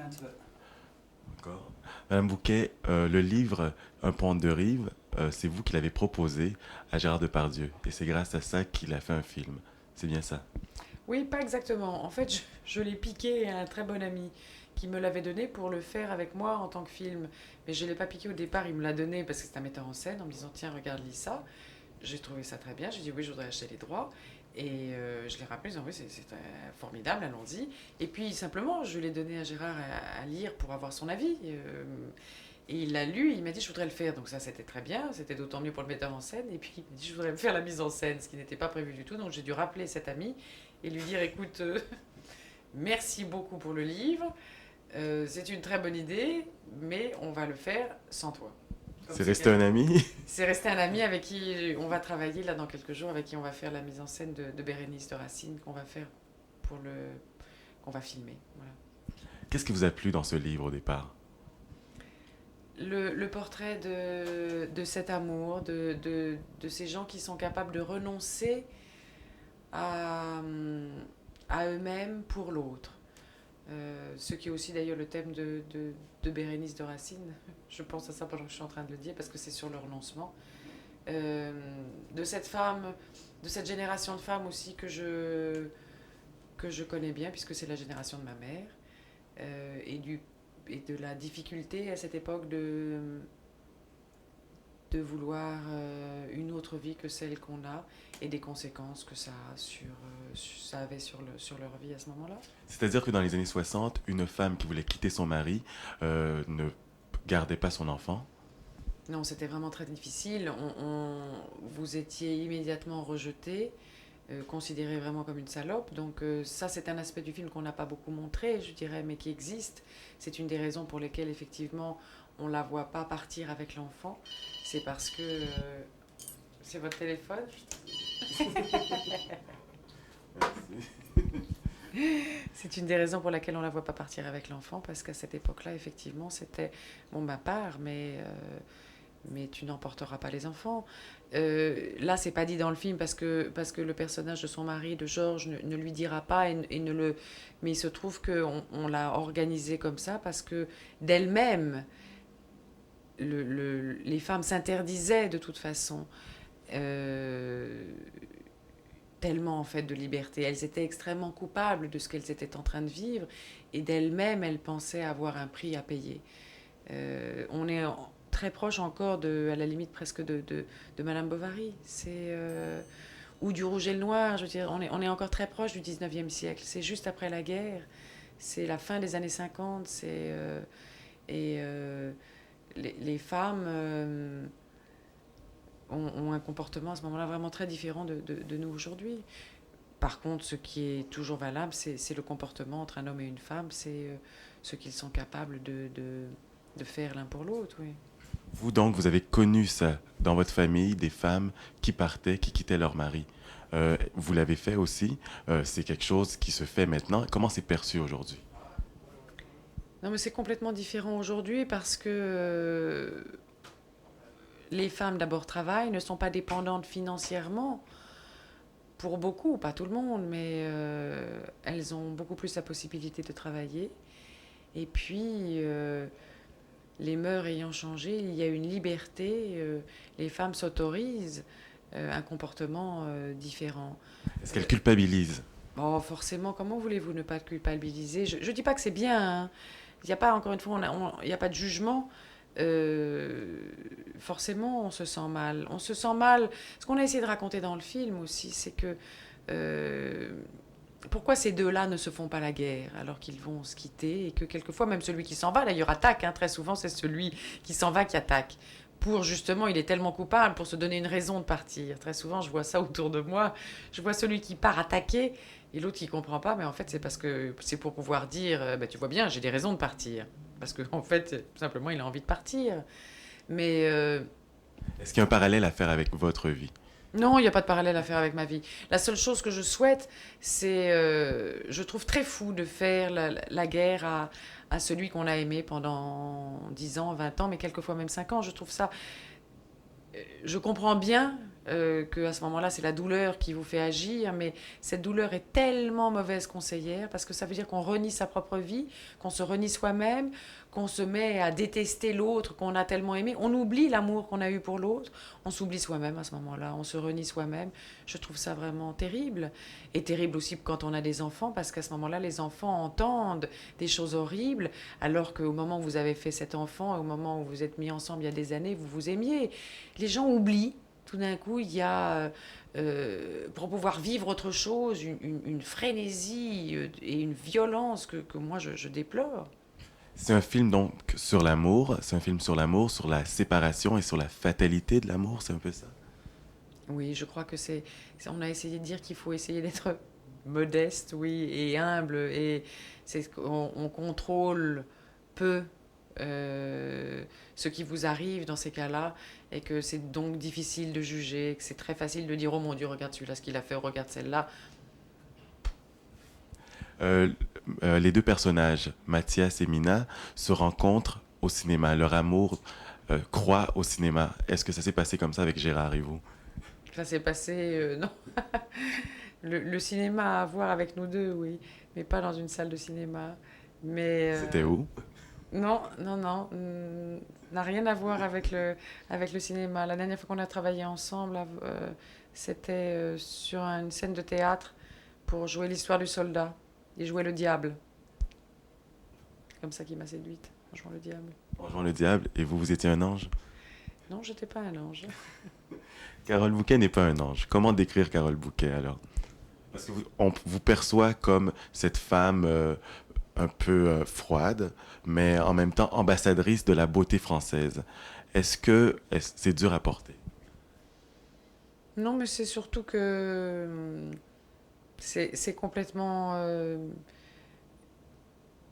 un petit peu. D'accord. Madame Bouquet, le livre Un pont de rive, c'est vous qui l'avez proposé à Gérard Depardieu. Et c'est grâce à ça qu'il a fait un film. C'est bien ça. Oui, pas exactement. En fait, je l'ai piqué à un très bon ami qui me l'avait donné pour le faire avec moi en tant que film. Mais je ne l'ai pas piqué au départ, il me l'a donné parce que c'est un metteur en scène en me disant tiens, regarde, lis ça. J'ai trouvé ça très bien, j'ai dit oui, je voudrais acheter les droits. Et je l'ai rappelé, en disant oui, c'est formidable, allons-y. Et puis simplement, je l'ai donné à Gérard à lire pour avoir son avis. Et il l'a lu, il m'a dit je voudrais le faire. Donc ça, c'était très bien, c'était d'autant mieux pour le metteur en scène. Et puis il m'a dit je voudrais me faire la mise en scène, ce qui n'était pas prévu du tout. Donc j'ai dû rappeler cet ami et lui dire écoute, merci beaucoup pour le livre, c'est une très bonne idée, mais on va le faire sans toi. Comme C'est c'est resté un ami. c'est resté un ami avec qui on va travailler là dans quelques jours, avec qui on va faire la mise en scène de Bérénice de Racine qu'on va faire pour le qu'on va filmer. Voilà. Qu'est-ce qui vous a plu dans ce livre au départ? Le portrait de cet amour, de ces gens qui sont capables de renoncer à, à eux-mêmes pour l'autre. Ce qui est aussi d'ailleurs le thème de Bérénice de Racine. Je pense à ça pendant que je suis en train de le dire parce que c'est sur le renoncement. Euh, de cette femme, de cette génération de femmes aussi que je connais bien puisque c'est la génération de ma mère et de la difficulté à cette époque de vouloir une autre vie que celle qu'on a et des conséquences que ça avait sur leur vie à ce moment-là. C'est-à-dire que dans les années 60, une femme qui voulait quitter son mari ne gardait pas son enfant. Non, c'était vraiment très difficile. Vous étiez immédiatement rejeté, considéré vraiment comme une salope. Donc ça, c'est un aspect du film qu'on n'a pas beaucoup montré, je dirais, mais qui existe. C'est une des raisons pour lesquelles, effectivement, on ne la voit pas partir avec l'enfant. C'est parce que... c'est votre téléphone. C'est une des raisons pour laquelle on ne la voit pas partir avec l'enfant, parce qu'à cette époque-là, effectivement, c'était bon, ma part, mais tu n'emporteras pas les enfants. Là, c'est pas dit dans le film parce que le personnage de son mari, de Georges, ne lui dira pas et ne le. Mais il se trouve qu'on l'a organisé comme ça parce que d'elle-même, les femmes s'interdisaient de toute façon. Euh, Tellement en fait de liberté. Elles étaient extrêmement coupables de ce qu'elles étaient en train de vivre et d'elles-mêmes, elles pensaient avoir un prix à payer. On est très proche encore à la limite presque de Madame Bovary. Ou du Rouge et le Noir, je veux dire, on est encore très proche du 19e siècle. C'est juste après la guerre, c'est la fin des années 50, et les femmes ont un comportement à ce moment-là vraiment très différent de nous aujourd'hui. Par contre, ce qui est toujours valable, c'est le comportement entre un homme et une femme, c'est ce qu'ils sont capables de faire l'un pour l'autre, oui. Vous donc, vous avez connu ça dans votre famille, des femmes qui partaient, qui quittaient leur mari. Vous l'avez fait aussi. C'est quelque chose qui se fait maintenant. Comment c'est perçu aujourd'hui? Non, mais c'est complètement différent aujourd'hui parce que les femmes d'abord travaillent, ne sont pas dépendantes financièrement. Pour beaucoup, pas tout le monde, mais elles ont beaucoup plus la possibilité de travailler. Et puis, les mœurs ayant changé, il y a une liberté, les femmes s'autorisent un comportement différent. Est-ce qu'elle culpabilise? Bon, forcément, comment voulez-vous ne pas culpabiliser? Je ne dis pas que c'est bien, hein. Il n'y a pas, encore une fois, il n'y a pas de jugement. Forcément, on se sent mal. On se sent mal. Ce qu'on a essayé de raconter dans le film aussi, c'est que euh, pourquoi ces deux-là ne se font pas la guerre alors qu'ils vont se quitter et que quelquefois même celui qui s'en va d'ailleurs attaque, hein, très souvent c'est celui qui s'en va qui attaque pour justement il est tellement coupable pour se donner une raison de partir. Très souvent je vois ça autour de moi, je vois celui qui part attaquer et l'autre qui comprend pas mais en fait c'est parce que c'est pour pouvoir dire bah, tu vois bien j'ai des raisons de partir parce que en fait tout simplement il a envie de partir mais Est-ce qu'il y a un parallèle à faire avec votre vie? non, il n'y a pas de parallèle à faire avec ma vie. La seule chose que je souhaite, c'est, je trouve très fou de faire la guerre à celui qu'on a aimé pendant 10 ans, 20 ans, mais quelquefois même 5 ans. Je trouve ça, je comprends bien que à ce moment-là, c'est la douleur qui vous fait agir, mais cette douleur est tellement mauvaise conseillère parce que ça veut dire qu'on renie sa propre vie, qu'on se renie soi-même, qu'on se met à détester l'autre qu'on a tellement aimé. On oublie l'amour qu'on a eu pour l'autre, on s'oublie soi-même à ce moment-là, on se renie soi-même. Je trouve ça vraiment terrible. Et terrible aussi quand on a des enfants parce qu'à ce moment-là, les enfants entendent des choses horribles alors qu'au moment où vous avez fait cet enfant, au moment où vous êtes mis ensemble il y a des années, vous vous aimiez. Les gens oublient. Tout d'un coup, il y a, pour pouvoir vivre autre chose, une frénésie et une violence que moi je déplore. C'est un film donc sur l'amour, c'est un film sur l'amour, sur la séparation et sur la fatalité de l'amour, c'est un peu ça. Oui, je crois que on a essayé de dire qu'il faut essayer d'être modeste, oui, et humble. Et c'est qu'on on contrôle peu ce qui vous arrive dans ces cas-là. Et que c'est donc difficile de juger, que c'est très facile de dire oh mon Dieu, regarde celui-là ce qu'il a fait, oh, regarde celle-là. Euh, les deux personnages, Mathias et Mina, se rencontrent au cinéma. Leur amour croît au cinéma. Est-ce que ça s'est passé comme ça avec Gérard et vous? Ça s'est passé, non. Le cinéma à voir avec nous deux, oui, mais pas dans une salle de cinéma. Mais C'était où? non, non, non, n'a rien à voir avec le cinéma. La dernière fois qu'on a travaillé ensemble, c'était sur une scène de théâtre pour jouer l'histoire du soldat. Il jouait le diable. C'est comme ça qu'il m'a séduite, en jouant le diable. En jouant le diable, et vous, vous étiez un ange? Non, j'étais pas un ange. Carole Bouquet n'est pas un ange. Comment décrire Carole Bouquet alors? Parce que on vous perçoit comme cette femme un peu froide, mais en même temps ambassadrice de la beauté française. C'est dur à porter? Non, mais c'est surtout que c'est complètement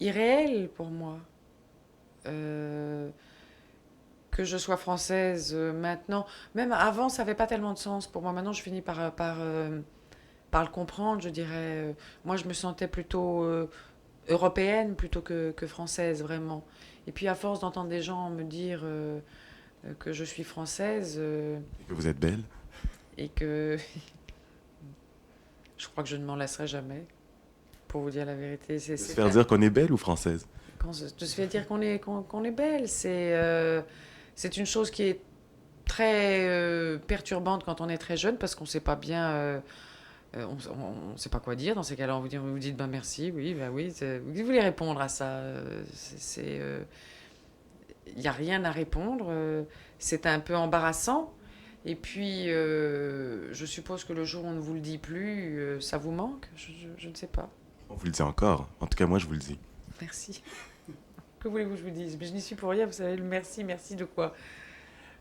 irréel pour moi. Euh, que je sois française maintenant, même avant, ça n'avait pas tellement de sens pour moi. Maintenant, je finis par le comprendre, je dirais. Moi, je me sentais plutôt européenne plutôt que française, vraiment. Et puis, à force d'entendre des gens me dire que je suis française Et que vous êtes belle? et que je crois que je ne m'en lasserai jamais, pour vous dire la vérité. De se faire dire qu'on est belle ou française? De se faire dire qu'on est belle, c'est une chose qui est très perturbante quand on est très jeune parce qu'on ne sait pas bien, on sait pas quoi dire dans ces cas-là. Vous dites ben merci, oui, ben oui. Vous voulez répondre à ça il n'y a rien à répondre. C'est un peu embarrassant. Et puis, je suppose que le jour où on ne vous le dit plus, ça vous manque. Je ne sais pas. On vous le dit encore. En tout cas, moi, je vous le dis. Merci. Que voulez-vous que je vous dise? Mais je n'y suis pour rien, vous savez, le merci, merci de quoi?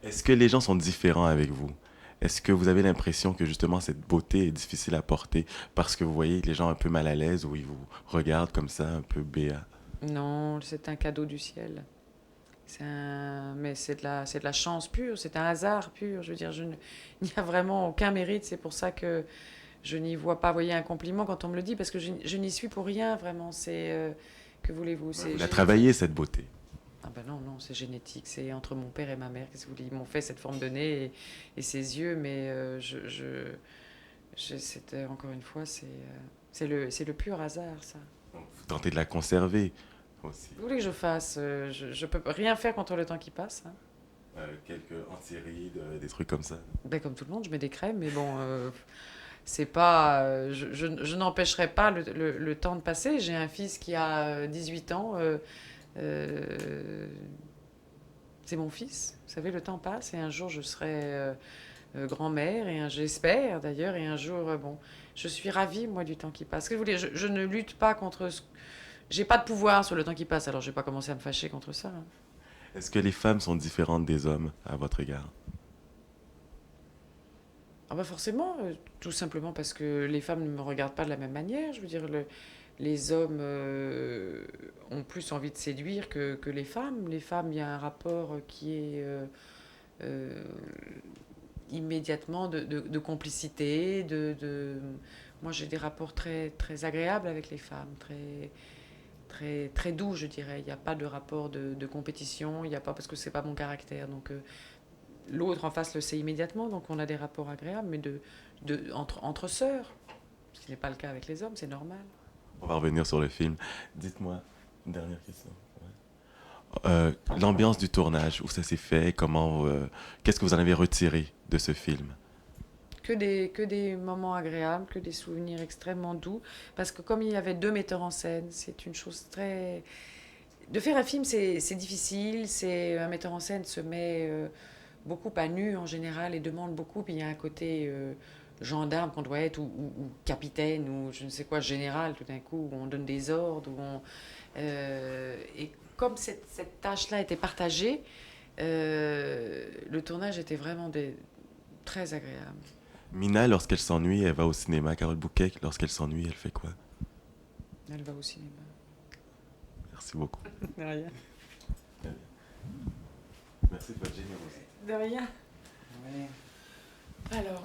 Est-ce que les gens sont différents avec vous? Est-ce que vous avez l'impression que justement cette beauté est difficile à porter parce que vous voyez les gens un peu mal à l'aise ou ils vous regardent comme ça, un peu béat? Non, c'est un cadeau du ciel. Mais c'est de la chance pure, c'est un hasard pur. Je veux dire, il n'y a vraiment aucun mérite. C'est pour ça que je n'y vois pas, voyez, un compliment quand on me le dit, parce que je n'y suis pour rien, vraiment. Que voulez-vous? Vous la travaillez, cette beauté. Ah ben non, non, c'est génétique. C'est entre mon père et ma mère. Qu'est-ce que vous voulez? Ils m'ont fait cette forme de nez et ces yeux, mais encore une fois, c'est le pur hasard, ça. Donc, vous tentez de la conserver aussi. Vous voulez que je fasse je peux rien faire contre le temps qui passe, hein. Quelques anti-rides, des trucs comme ça. Ben, comme tout le monde, je mets des crèmes, mais bon, c'est pas. Je n'empêcherai pas le temps de passer. J'ai un fils qui a 18 ans. Euh, c'est mon fils. Vous savez, le temps passe et un jour je serai grand-mère, j'espère d'ailleurs, et un jour, bon, je suis ravie, moi, du temps qui passe. Que vous voulez, je ne lutte pas contre. J'ai pas de pouvoir sur le temps qui passe, alors je vais pas commencer à me fâcher contre ça, hein. Est-ce que les femmes sont différentes des hommes à votre égard? Ah bah forcément, tout simplement parce que les femmes ne me regardent pas de la même manière. Je veux dire, les hommes ont plus envie de séduire que les femmes. Les femmes, il y a un rapport qui est euh, immédiatement de complicité. Moi, j'ai des rapports très, très agréables avec les femmes, très, très, très doux, je dirais. Il n'y a pas de rapport de compétition, il y a pas, parce que c'est pas mon caractère. Donc, l'autre en face le sait immédiatement, donc on a des rapports agréables, mais entre sœurs, ce qui n'est pas le cas avec les hommes, c'est normal. On va revenir sur le film. Dites-moi, une dernière question. L'ambiance du tournage, où ça s'est fait, qu'est-ce que vous en avez retiré de ce film? Que des moments agréables, que des souvenirs extrêmement doux, parce que comme il y avait 2 metteurs en scène, c'est une chose très... De faire un film, c'est difficile, un metteur en scène se met beaucoup à nu en général et demande beaucoup, puis il y a un côté gendarme qu'on doit être, ou capitaine, ou je ne sais quoi, général tout d'un coup, où on donne des ordres, et comme cette tâche-là était partagée, le tournage était vraiment très agréable. Mina, lorsqu'elle s'ennuie, elle va au cinéma. Carole Bouquet, lorsqu'elle s'ennuie, elle fait quoi? Elle va au cinéma. Merci beaucoup. De rien. Merci de votre générosité. De rien. Ouais. Alors.